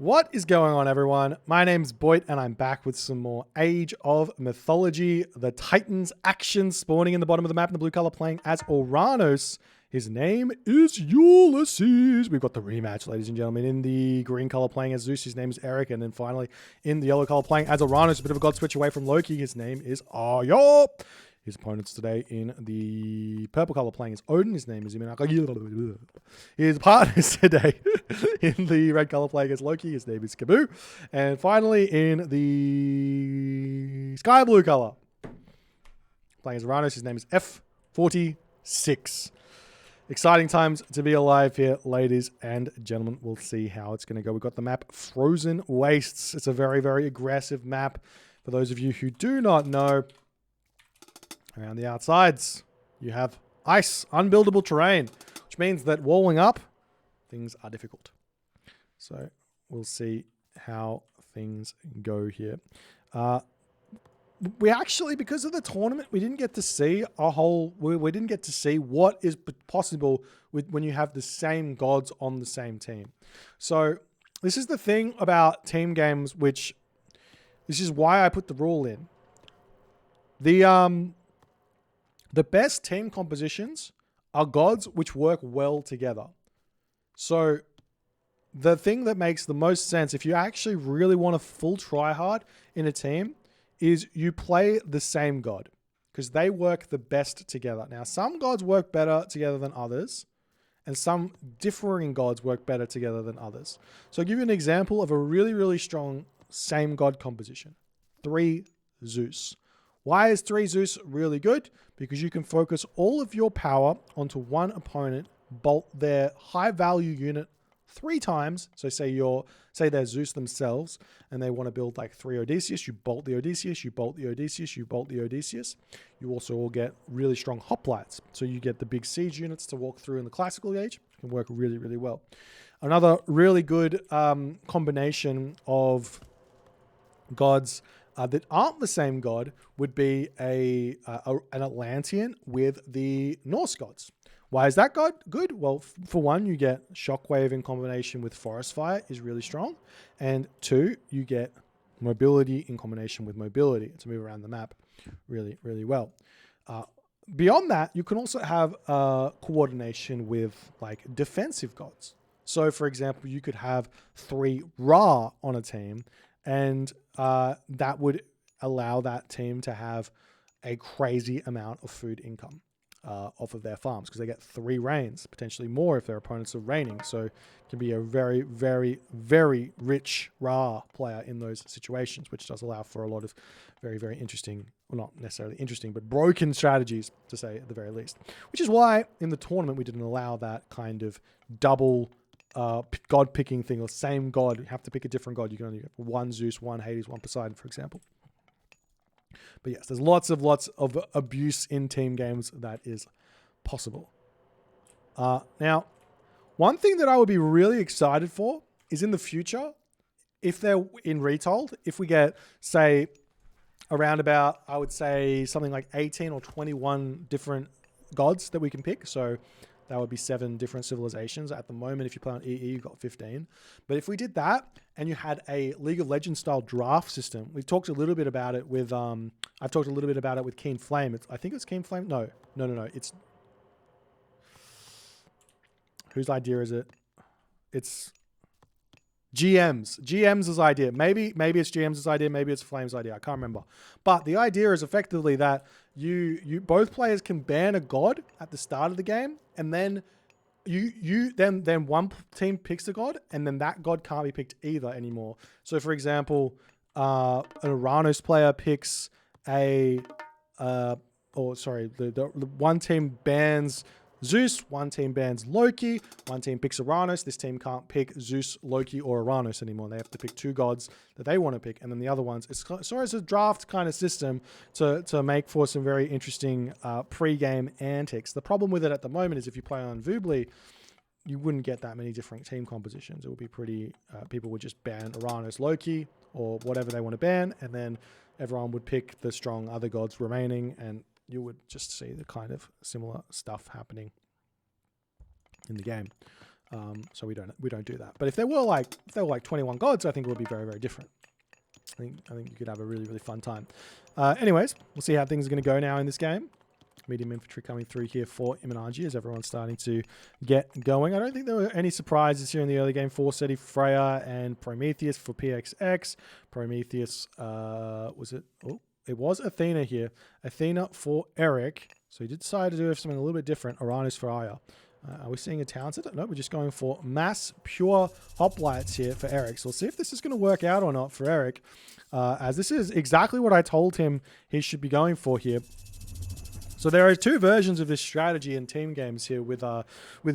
What is going on, everyone? My name's Boit, and I'm back with some more Age of Mythology. The Titans action spawning in the bottom of the map in the blue color, playing as Uranus. His name is Ulysses. We've got the rematch, ladies and gentlemen. In the green color, playing as Zeus. His name is Eric. And then finally, in the yellow color, playing as Uranus. A bit of a god switch away from Loki. His name is Arya. His opponents today in the purple color playing as Odin. His name is Iminaka. His partners today in the red color playing as Loki. His name is Kaboo. And finally in the sky blue color playing as Uranus. His name is F46. Exciting times to be alive here, ladies and gentlemen. We'll see how it's going to go. We've got the map Frozen Wastes. It's a very, very aggressive map. For those of you who do not know, around the outsides, you have ice, unbuildable terrain, which means that walling up, things are difficult. So we'll see how things go here. We actually, because of the tournament, we didn't get to see we didn't get to see what is possible when you have the same gods on the same team. So this is the thing about team games, which this is why I put the rule in. The best team compositions are gods which work well together. So the thing that makes the most sense, if you actually really want a full tryhard in a team, is you play the same god because they work the best together. Now, some gods work better together than others, and some differing gods work better together than others. So I'll give you an example of a really, really strong same god composition. 3 Zeus. Why is 3 Zeus really good? Because you can focus all of your power onto one opponent, bolt their high value unit 3 times. So say they're Zeus themselves and they want to build like 3 Odysseus. You bolt the Odysseus, you bolt the Odysseus, you bolt the Odysseus. You also will get really strong hoplites. So you get the big siege units to walk through in the classical age. It can work really, really well. Another really good combination of gods that aren't the same god would be an Atlantean with the Norse gods. Why is that god good? Well, for one, you get Shockwave in combination with Forest Fire is really strong. And 2, you get mobility in combination with mobility to move around the map really, really well. Beyond that, you can also have coordination with like defensive gods. So for example, you could have 3 Ra on a team, and that would allow that team to have a crazy amount of food income off of their farms because they get 3 rains, potentially more if their opponents are raining. So it can be a very, very, very rich Ra player in those situations, which does allow for a lot of very, very interesting, well, not necessarily interesting, but broken strategies, to say at the very least. Which is why in the tournament we didn't allow that kind of double god picking thing, or same god. You have to pick a different god. You can only get 1 Zeus, 1 Hades, 1 Poseidon, for example. But yes, there's lots of abuse in team games that is possible. Now, one thing that I would be really excited for is in the future, if they're in Retold, if we get, say, around about, I would say something like 18 or 21 different gods that we can pick. So that would be 7 different civilizations. At the moment, if you play on EE, you've got 15. But if we did that and you had a League of Legends style draft system, we've talked a little bit about it with, I've talked a little bit about it with Keen Flame. I think it's Keen Flame. No. It's, whose idea is it? It's GM's idea. Maybe it's GM's idea. Maybe it's Flame's idea. I can't remember. But the idea is effectively that you both players can ban a god at the start of the game, and then then one team picks a god, and then that god can't be picked either anymore. So for example, an Uranus player picks the one team bans Zeus, one team bans Loki, one team picks Uranus. This team can't pick Zeus, Loki, or Uranus anymore. They have to pick 2 gods that they want to pick, and then the other ones. It's a draft kind of system to make for some very interesting pre-game antics. The problem with it at the moment is if you play on Voobly, you wouldn't get that many different team compositions. It would be pretty, people would just ban Uranus, Loki, or whatever they want to ban, and then everyone would pick the strong other gods remaining, and you would just see the kind of similar stuff happening in the game. So we don't do that. But if there were like 21 gods, I think it would be very, very different. I think you could have a really, really fun time. Anyways, we'll see how things are going to go now in this game. Medium infantry coming through here for Imanagi as everyone's starting to get going. I don't think there were any surprises here in the early game for Seti, Freya, and Prometheus for PXX. Prometheus, was it? Oh, it was Athena here. Athena for Eric. So he did decide to do something a little bit different. Uranus for Aya. Are we seeing a talented? No, we're just going for mass pure hoplites here for Eric. So we'll see if this is going to work out or not for Eric. As this is exactly what I told him he should be going for here. So there are two versions of this strategy in team games here with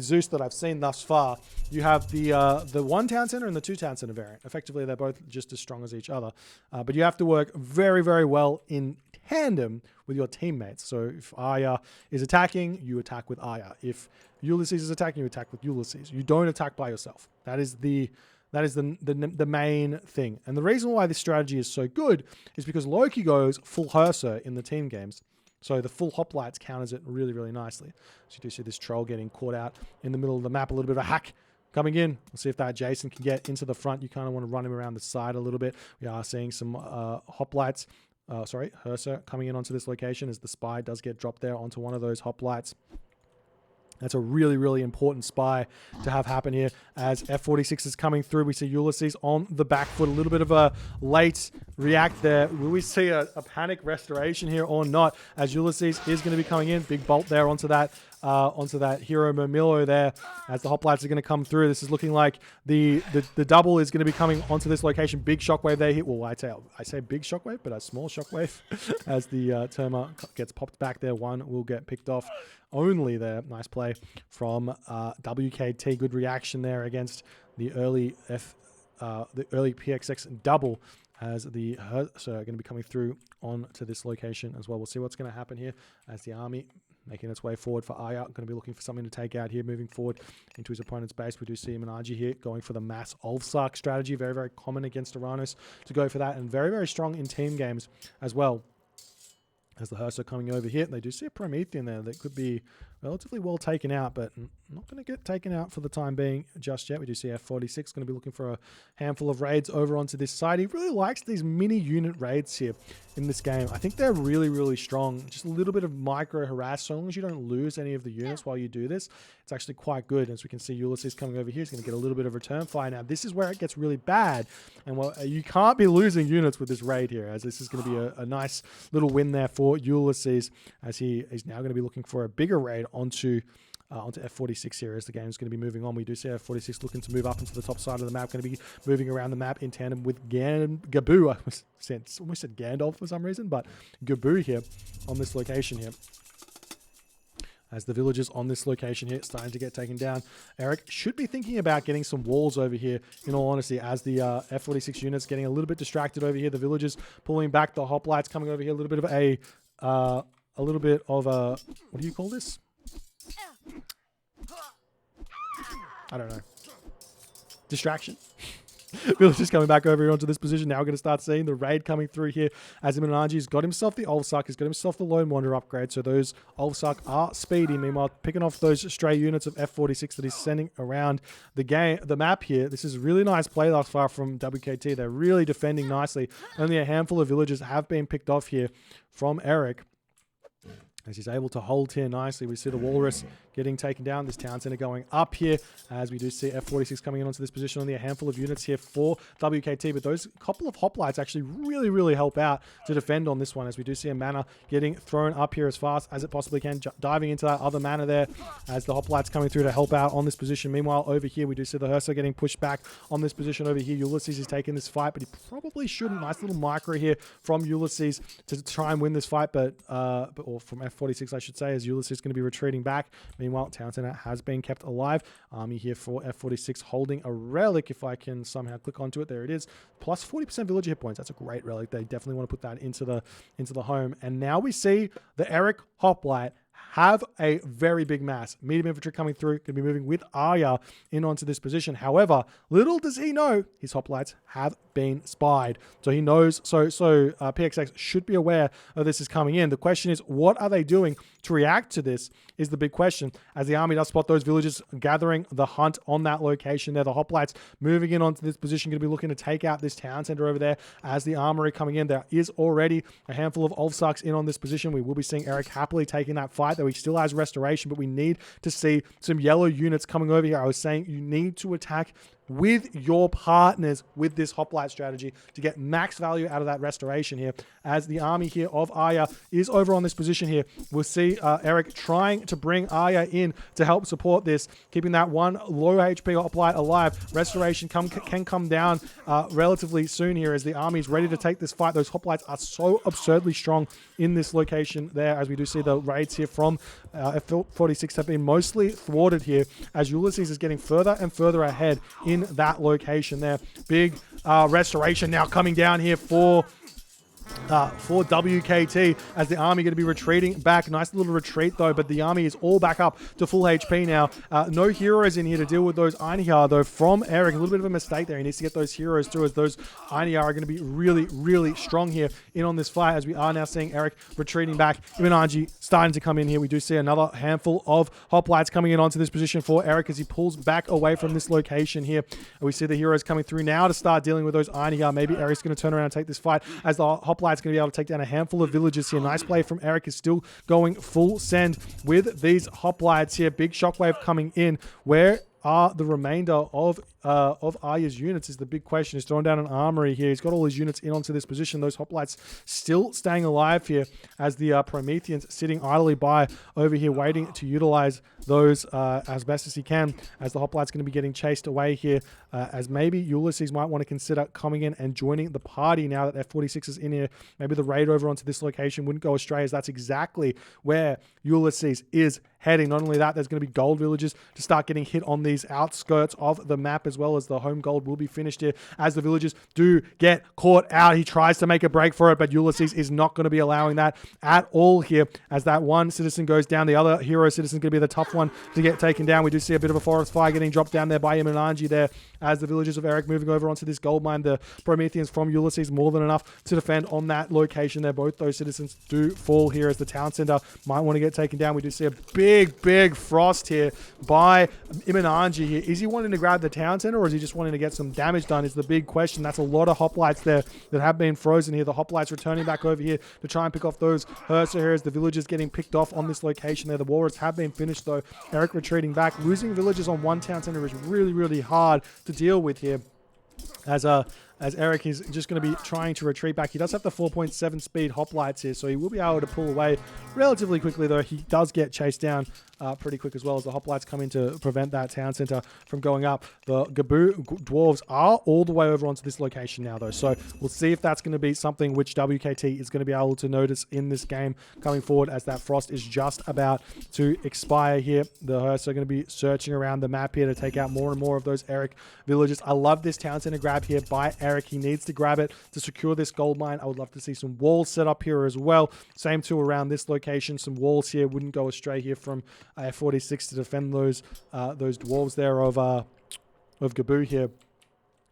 Zeus that I've seen thus far. You have the one town center and the two town center variant. Effectively, they're both just as strong as each other. But you have to work very, very well in tandem with your teammates. So if Aya is attacking, you attack with Aya. If Ulysses is attacking, you attack with Ulysses. You don't attack by yourself. That is the main thing. And the reason why this strategy is so good is because Loki goes full Herser in the team games. So the full hoplites counters it really, really nicely. So you do see this troll getting caught out in the middle of the map. A little bit of a hack coming in. We'll see if that Jason can get into the front. You kind of want to run him around the side a little bit. We are seeing some hoplites. Herser coming in onto this location as the spy does get dropped there onto one of those hoplites. That's a really, really important spy to have happen here as F46 is coming through. We see Ulysses on the back foot. A little bit of a late react there. Will we see a panic restoration here or not? As Ulysses is going to be coming in. Big bolt there onto that Hero Momilo there as the hoplites are going to come through. This is looking like the double is going to be coming onto this location. Big shockwave there. Well, I say big shockwave, but a small shockwave as the Terma gets popped back there. One will get picked off only there. Nice play from WKT. Good reaction there against the early PXX double as the Herser are going to be coming through onto this location as well. We'll see what's going to happen here as the army making its way forward for Aya. Going to be looking for something to take out here, moving forward into his opponent's base. We do see Imanagi here going for the mass Ulfsark strategy. Very, very common against Uranus to go for that, and very, very strong in team games as well. As the Herser coming over here, they do see a Promethean there that could be relatively well taken out, but not going to get taken out for the time being just yet. We do see F46 going to be looking for a handful of raids over onto this side. He really likes these mini unit raids here in this game. I think they're really, really strong. Just a little bit of micro harass, so long as you don't lose any of the units while you do this, it's actually quite good. As we can see, Ulysses coming over here is going to get a little bit of return fire. Now, this is where it gets really bad, and well, you can't be losing units with this raid here, as this is going to be a nice little win there for Ulysses, as he is now going to be looking for a bigger raid onto F46 here as the game is going to be moving on. We do see F46 looking to move up into the top side of the map, going to be moving around the map in tandem with Gabu. I almost said Gandalf for some reason, but Gabu here on this location here. As the villagers on this location here starting to get taken down. Eric should be thinking about getting some walls over here, in all honesty, as the F46 units getting a little bit distracted over here. The villagers pulling back, the hoplites coming over here. A little bit of a, what do you call this? I don't know. Distraction. Villagers coming back over here onto this position. Now we're going to start seeing the raid coming through here as Imanagi got himself the Ulfsark. He's got himself the Lone Wanderer upgrade. So those Ulfsark are speedy. Meanwhile, picking off those stray units of F46 that he's sending around the map here. This is a really nice play thus far from WKT. They're really defending nicely. Only a handful of villagers have been picked off here from Eric, as he's able to hold here nicely. We see the Walrus getting taken down. This town center going up here, as we do see F46 coming in onto this position. Only a handful of units here for WKT, but those couple of hoplites actually really, really help out to defend on this one, as we do see a mana getting thrown up here as fast as it possibly can, diving into that other mana there as the hoplites coming through to help out on this position. Meanwhile, over here, we do see the Herser getting pushed back on this position over here. Ulysses is taking this fight, but he probably shouldn't. Nice little micro here from Ulysses to try and win this fight, or from F46, I should say, as Ulysses is going to be retreating back. Meanwhile, Town Center has been kept alive. Army here for F46 holding a relic. If I can somehow click onto it, there it is. Plus 40% villager hit points. That's a great relic. They definitely want to put that into the home. And now we see the Eric Hoplite have a very big mass. Medium infantry coming through, going to be moving with Arya in onto this position. However, little does he know, his hoplites have been spied. So he knows, PXX should be aware of this is coming in. The question is, what are they doing to react to this is the big question, as the army does spot those villagers gathering the hunt on that location there. The hoplites moving in onto this position, going to be looking to take out this town center over there as the armory coming in. There is already a handful of Ulfsarks in on this position. We will be seeing Eric happily taking that fight, though he still has restoration, but we need to see some yellow units coming over here. I was saying you need to attack with your partners with this hoplite strategy to get max value out of that restoration here, as the army here of Arya is over on this position here. We'll see Eric trying to bring Arya in to help support this, keeping that one low HP hoplite alive. Restoration can come down relatively soon here as the army is ready to take this fight. Those hoplites are so absurdly strong in this location there, as we do see the raids here from F46 have been mostly thwarted here, as Ulysses is getting further and further ahead in that location there. Big restoration now coming down here for WKT, as the army going to be retreating back. Nice little retreat though, but the army is all back up to full HP now. No heroes in here to deal with those Einhjar though from Eric. A little bit of a mistake there. He needs to get those heroes too, as those Einhjar are going to be really, really strong here in on this fight, as we are now seeing Eric retreating back. Imananji starting to come in here. We do see another handful of hoplites coming in onto this position for Eric as he pulls back away from this location here. And we see the heroes coming through now to start dealing with those Einhjar. Maybe Eric's going to turn around and take this fight, as the hoplites going to be able to take down a handful of villages here. Nice play from Eric, is still going full send with these hoplites here. Big shockwave coming in. Where are the remainder of Arya's units is the big question. He's throwing down an armory here. He's got all his units in onto this position. Those hoplites still staying alive here, as the Prometheans sitting idly by over here waiting to utilize those as best as he can, as the hoplites going to be getting chased away here, as maybe Ulysses might want to consider coming in and joining the party now that F46 is in here. Maybe the raid over onto this location wouldn't go astray, as that's exactly where Ulysses is heading. Not only that, there's going to be gold villages to start getting hit on these outskirts of the map, as well as the home gold will be finished here as the villagers do get caught out. He tries to make a break for it, but Ulysses is not going to be allowing that at all here, as that one citizen goes down. The other hero citizen is going to be the tough one to get taken down. We do see a bit of a forest fire getting dropped down there by Imananji there, as the villagers of Eric moving over onto this gold mine. The Prometheans from Ulysses more than enough to defend on that location there. Both those citizens do fall here, as the town center might want to get taken down. We do see a big frost here by Imananji here. Is he wanting to grab the town center, or is he just wanting to get some damage done, is the big question. That's a lot of hoplites there that have been frozen here. The hoplites returning back over here to try and pick off those Hursa here, as the villagers getting picked off on this location there. The warriors have been finished though. Eric retreating back. Losing villagers on one town center is really, really hard to deal with here, as Eric is just going to be trying to retreat back. He does have the 4.7 speed hoplites here, so he will be able to pull away relatively quickly, though he does get chased down pretty quick, as well as the hoplites come in to prevent that town center from going up. The Gabu dwarves are all the way over onto this location now, though, so we'll see if that's going to be something which WKT is going to be able to notice in this game coming forward, as that frost is just about to expire here. The Hursa are going to be searching around the map here to take out more and more of those Eric villages. I love this town center grab here by Eric. He needs to grab it to secure this gold mine. I would love to see some walls set up here as well. Same too around this location. Some walls here wouldn't go astray here from F46 to defend those dwarves there of Gabu here,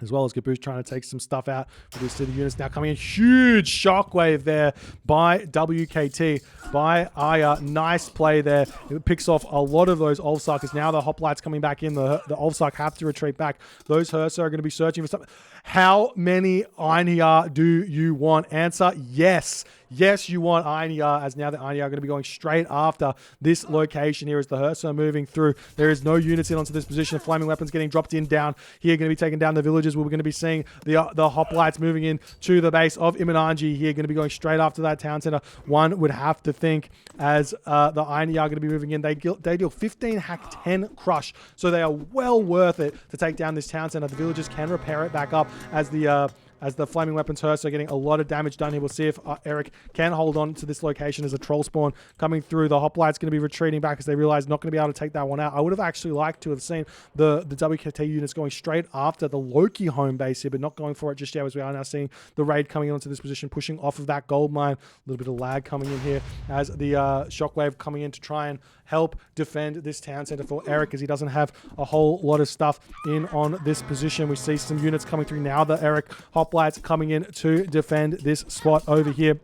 as well as Gabu's trying to take some stuff out. We see the units now coming in. Huge shockwave there by WKT, by Arya. Nice play there. It picks off a lot of those Ulfsarkers. Now the hoplites coming back in. The Ulfsark have to retreat back. Those Hursa are going to be searching for something. How many Einhjar do you want? Answer, yes. Yes, you want Einhjar, as now the Einhjar are going to be going straight after this location here as the Hursa are moving through. There is no units in onto this position. Flaming weapons getting dropped in down here, going to be taking down the villagers. We're going to be seeing the hoplites moving in to the base of Imananji here, going to be going straight after that town center. One would have to think, as the Einhjar are going to be moving in. They deal 15 hack 10 crush, so they are well worth it to take down this town center. The villagers can repair it back up, as the flaming weapons Hursa are getting a lot of damage done here. We'll see if Eric can hold on to this location as a troll spawn coming through. The hoplites going to be retreating back as they realize not going to be able to take that one out. I would have actually liked to have seen the WKT units going straight after the Loki home base here, but not going for it just yet, as we are now seeing the raid coming onto this position, pushing off of that gold mine. A little bit of lag coming in here as the shockwave coming in to try and help defend this town center for Eric, as he doesn't have a whole lot of stuff in on this position. We see some units coming through now. The Eric hoplites coming in to defend this spot over here.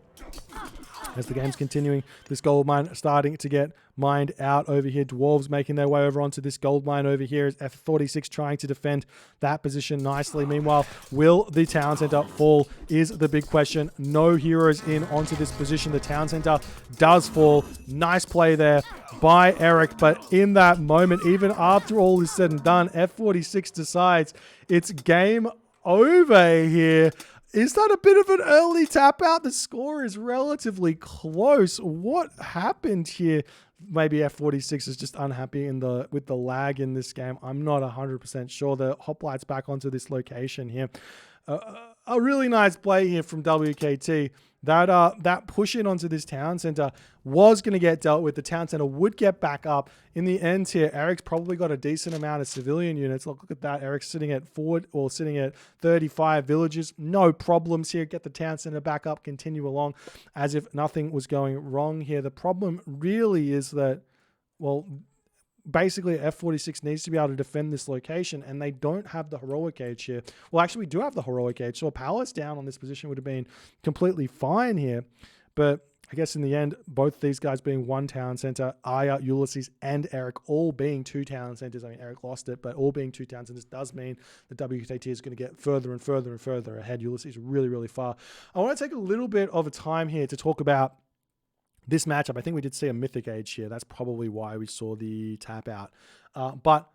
As the game's continuing, this gold mine starting to get mined out over here. Dwarves making their way over onto this gold mine over here as F46 trying to defend that position nicely. Meanwhile, will the town center fall is the big question. No heroes in onto this position. The town center does fall. Nice play there by Eric, but in that moment, even after all is said and done, F46 decides it's game over here. Is that a bit of an early tap out? The score is relatively close. What happened here? Maybe F46 is just unhappy with the lag in this game. I'm not 100% sure. The hoplites back onto this location here. A really nice play here from WKT. That push in onto this town center was going to get dealt with. The town center would get back up. In the end here, Eric's probably got a decent amount of civilian units. Look at that. Eric's sitting at 35 villages. No problems here. Get the town center back up. Continue along as if nothing was going wrong here. The problem really is that, well, basically F46 needs to be able to defend this location, and they don't have the heroic age here. Well, actually, we do have the heroic age, so a palace down on this position would have been completely fine here. But I guess in the end, both these guys being one town center, Aya, Ulysses, and Eric all being two town centers. I mean, Eric lost it, but all being two town centers does mean the WKT is going to get further and further and further ahead. Ulysses really, really far. I want to take a little bit of a time here to talk about this matchup. I think we did see a mythic age here. That's probably why we saw the tap out. But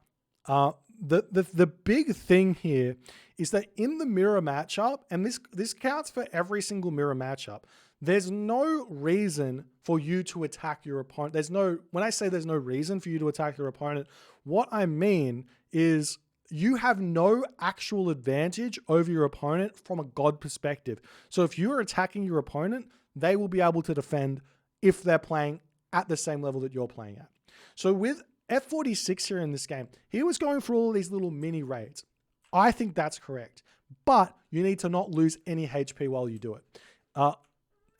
the big thing here is that in the mirror matchup, and this counts for every single mirror matchup, there's no reason for you to attack your opponent. When I say there's no reason for you to attack your opponent, what I mean is you have no actual advantage over your opponent from a God perspective. So if you're attacking your opponent, they will be able to defend if they're playing at the same level that you're playing at. So with F46 here in this game, he was going for all of these little mini raids. I think that's correct, but you need to not lose any HP while you do it.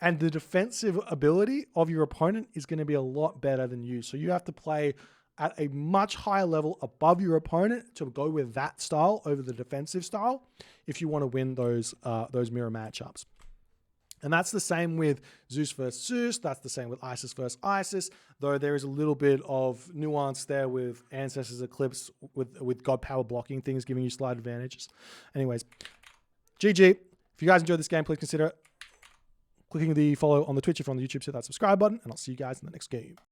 And the defensive ability of your opponent is going to be a lot better than you. So you have to play at a much higher level above your opponent to go with that style over the defensive style if you want to win those mirror matchups. And that's the same with Zeus versus Zeus. That's the same with Isis versus Isis, though there is a little bit of nuance there with Ancestors Eclipse, with God Power blocking things, giving you slight advantages. Anyways, GG. If you guys enjoyed this game, please consider clicking the follow on the Twitch if you're on the YouTube, hit that subscribe button, and I'll see you guys in the next game.